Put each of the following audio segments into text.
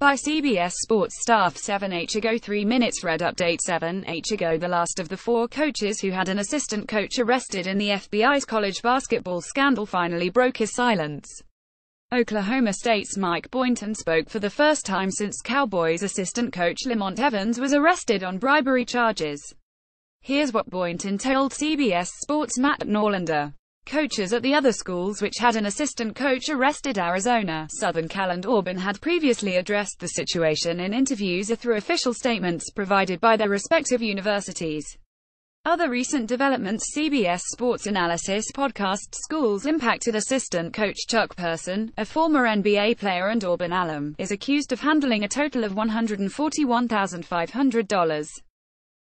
By CBS Sports staff 7h ago. 3 minutes read update 7h ago. The last of the 4 coaches who had an assistant coach arrested in the FBI's college basketball scandal finally broke his silence. Oklahoma State's Mike Boynton spoke for the first time since Cowboys assistant coach Lamont Evans was arrested on bribery charges. Here's what Boynton told CBS Sports' Matt Norlander. Coaches at the other schools which had an assistant coach arrested, Arizona, Southern Cal and Auburn, had previously addressed the situation in interviews or through official statements provided by their respective universities. Other recent developments. CBS Sports Analysis podcast: Schools impacted. Assistant coach Chuck Person, a former NBA player and Auburn alum, is accused of handling a total of $141,500.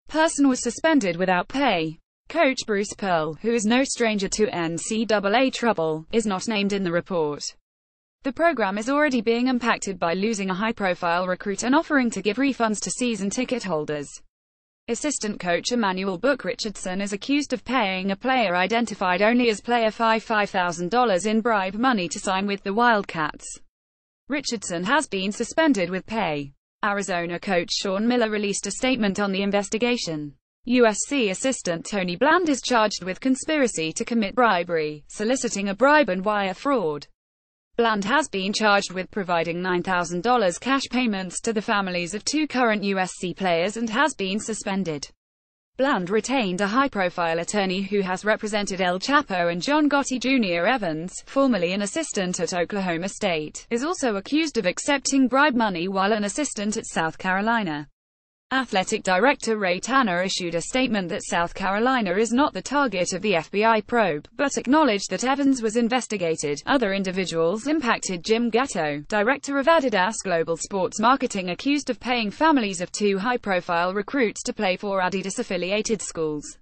Person was suspended without pay. Coach Bruce Pearl, who is no stranger to NCAA trouble, is not named in the report. The program is already being impacted by losing a high-profile recruit and offering to give refunds to season ticket holders. Assistant coach Emmanuel Book Richardson is accused of paying a player identified only as Player $5,000 in bribe money to sign with the Wildcats. Richardson has been suspended with pay. Arizona coach Sean Miller released a statement on the investigation. USC assistant Tony Bland is charged with conspiracy to commit bribery, soliciting a bribe and wire fraud. Bland has been charged with providing $9,000 cash payments to the families of 2 current USC players and has been suspended. Bland retained a high-profile attorney who has represented El Chapo and John Gotti Jr. Evans, formerly an assistant at Oklahoma State, is also accused of accepting bribe money while an assistant at South Carolina. Athletic Director Ray Tanner issued a statement that South Carolina is not the target of the FBI probe, but acknowledged that Evans was investigated. Other individuals impacted: Jim Gatto, director of Adidas Global Sports Marketing, accused of paying families of 2 high-profile recruits to play for Adidas-affiliated schools.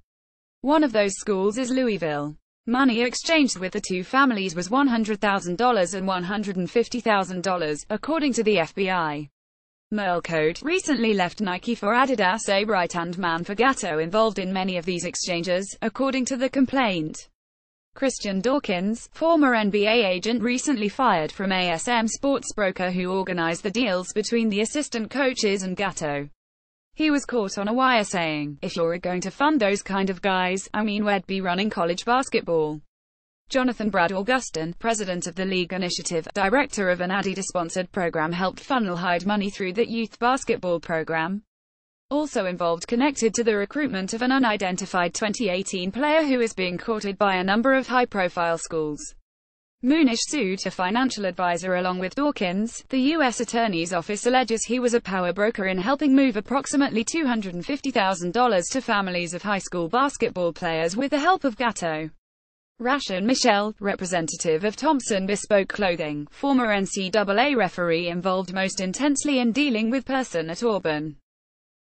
One of those schools is Louisville. Money exchanged with the 2 families was $100,000 and $150,000, according to the FBI. Merle Code recently left Nike for Adidas, a right-hand man for Gatto involved in many of these exchanges, according to the complaint. Christian Dawkins, former NBA agent recently fired from ASM Sports broker who organized the deals between the assistant coaches and Gatto. He was caught on a wire saying, "If you're going to fund those kind of guys, I mean, we'd be running college basketball." Jonathan Brad Augustin, president of the League Initiative, director of an Adidas-sponsored program, helped funnel Hyde money through that youth basketball program. Also involved, connected to the recruitment of an unidentified 2018 player who is being courted by a number of high-profile schools. Moonish sued a financial advisor along with Dawkins. The U.S. Attorney's Office alleges he was a power broker in helping move approximately $250,000 to families of high school basketball players with the help of Gatto. Rashan Michelle, representative of Thompson Bespoke Clothing, former NCAA referee involved most intensely in dealing with Person at Auburn.